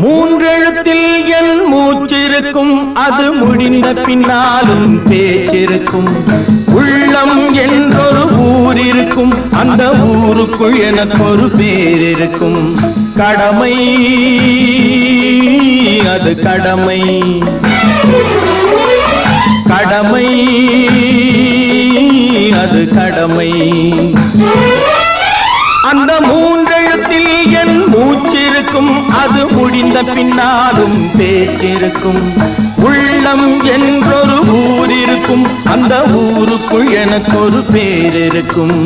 மூன்றெழுத்தில் என் மூச்சிருக்கும், அது முடிந்த பின்னாலும் பேச்சிருக்கும். உள்ளம் என்றொரு ஊர் இருக்கும், அந்த ஊருக்குள் எனக்கு ஒரு பேர் இருக்கும். கடமை அது கடமை, கடமை அது கடமை. அந்த மூன்றெழுத்தில் என் மூச்சிருக்கும், அது முடிந்த பின்னாலும் பேச்சிருக்கும். உள்ளம் என்றொரு ஊர் இருக்கும், அந்த ஊருக்குள் எனக்கு ஒரு பேர் இருக்கும்.